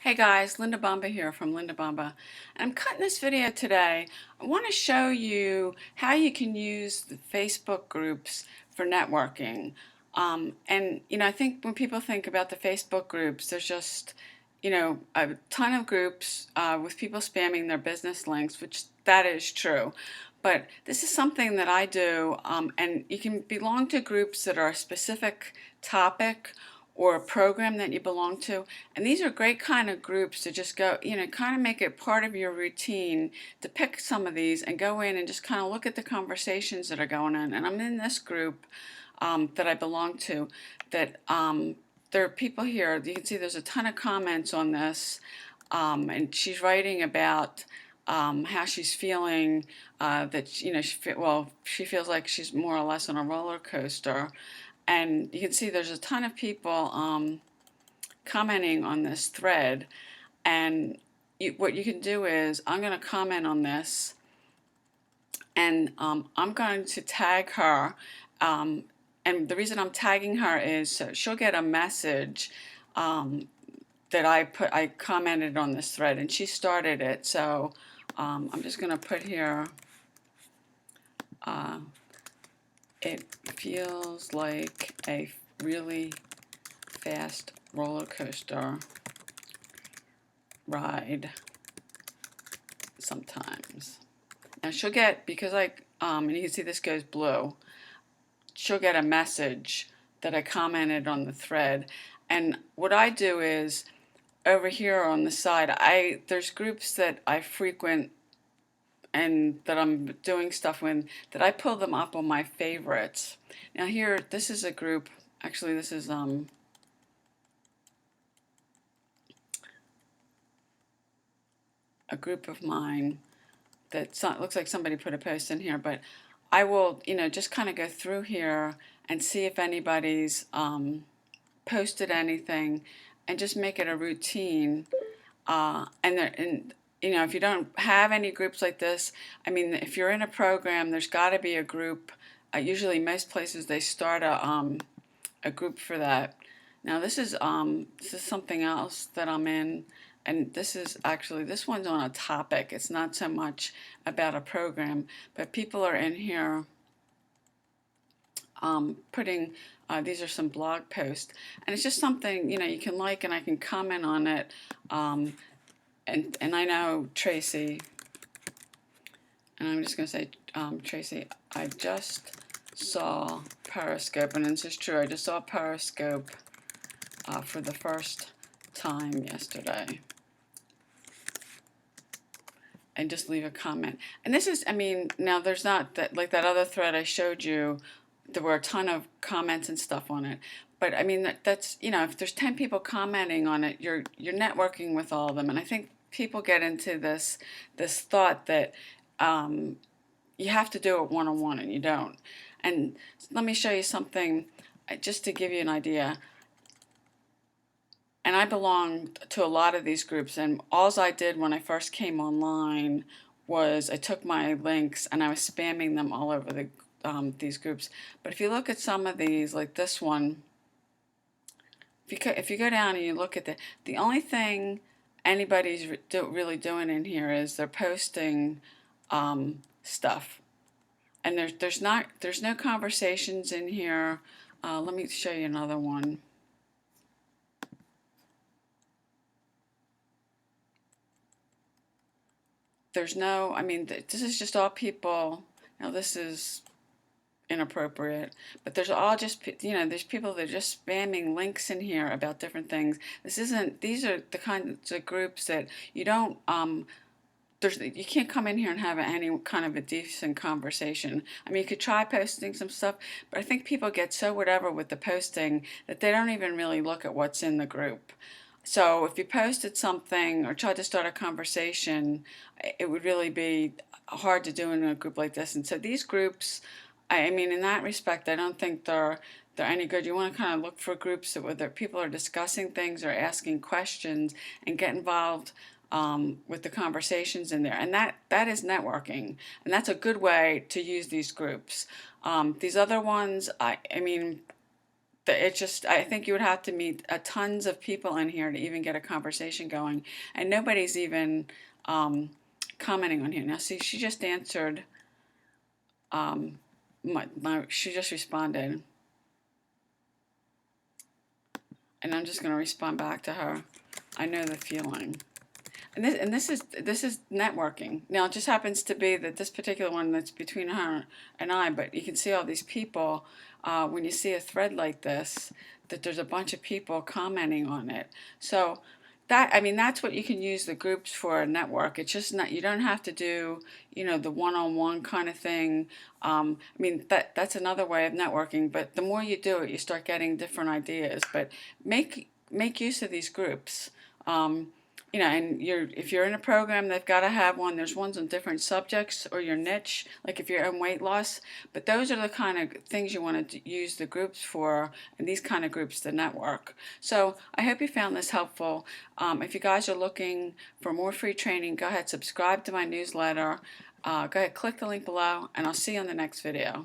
Hey guys, Linda Bomba here from Linda Bomba. And I'm cutting this video today. I want to show you how you can use the Facebook groups for networking. I think when people think about the Facebook groups, there's just, a ton of groups with people spamming their business links, which that is true. But this is something that I do, and you can belong to groups that are a specific topic or a program that you belong to. And these are great kind of groups to just go, kind of make it part of your routine to pick some of these and go in and just kind of look at the conversations that are going on. And I'm in this group that I belong to that there are people here. You can see there's a ton of comments on this. And she's writing about how she's feeling, that she feels like she's more or less on a roller coaster, and you can see there's a ton of people commenting on this thread. And what you can do is, I'm going to comment on this, and I'm going to tag her. And the reason I'm tagging her is so she'll get a message that I commented on this thread, and she started it. So I'm just going to put here, it feels like a really fast roller coaster ride sometimes. Now she'll get, because and you can see this goes blue, she'll get a message that I commented on the thread. And what I do is, over here on the side, there's groups that I frequent and that I'm doing stuff with, that I pull them up on my favorites. Now here, this is a group, actually this is a group of mine that looks like somebody put a post in here, but I will, just kind of go through here and see if anybody's posted anything, and just make it a routine. If you don't have any groups like this, I mean, if you're in a program, there's got to be a group. Usually, most places they start a group for that. Now this is something else that I'm in, and this one's on a topic. It's not so much about a program, but people are in here putting, these are some blog posts, and it's just something, you can like, and I can comment on it. And I know Tracy, and I'm just going to say, Tracy, I just saw Periscope, and this is true, I just saw Periscope for the first time yesterday. And just leave a comment. And this is, now there's not that, like that other thread I showed you, there were a ton of comments and stuff on it. But that's, if there's 10 people commenting on it, you're networking with all of them. And I think people get into this thought that you have to do it one-on-one, and you don't. And let me show you something just to give you an idea. And I belong to a lot of these groups, and all I did when I first came online was I took my links and I was spamming them all over these groups. But if you look at some of these, like this one, if you go down and you look at the only thing anybody's really doing in here is they're posting stuff, and there's no conversations in here. Let me show you another one. There's no, this is just all people. Now this is inappropriate, but there's all just, there's people that are just spamming links in here about different things. These are the kinds of groups that you don't, you can't come in here and have any kind of a decent conversation. You could try posting some stuff, but I think people get so whatever with the posting that they don't even really look at what's in the group. So if you posted something or tried to start a conversation, it would really be hard to do in a group like this. And so these groups, in that respect, I don't think they're any good. You want to kind of look for groups where people are discussing things or asking questions, and get involved with the conversations in there. And that is networking, and that's a good way to use these groups. These other ones, it just, I think you would have to meet tons of people in here to even get a conversation going, and nobody's even commenting on here. Now, see, she just answered. She just responded, and I'm just going to respond back to her. I know the feeling. And this is networking. Now it just happens to be that this particular one that's between her and I, but you can see all these people when you see a thread like this, that there's a bunch of people commenting on it. So that, I mean, that's what you can use the groups for a network. It's just not, you don't have to do, you know, the one-on-one kind of thing. I mean, that's another way of networking, but the more you do it, you start getting different ideas. But make use of these groups. You know, and if you're in a program, they've got to have one. There's ones on different subjects or your niche, like if you're in weight loss. But those are the kind of things you want to use the groups for, and these kind of groups to network. So I hope you found this helpful. If you guys are looking for more free training, go ahead, subscribe to my newsletter. Go ahead, click the link below, and I'll see you on the next video.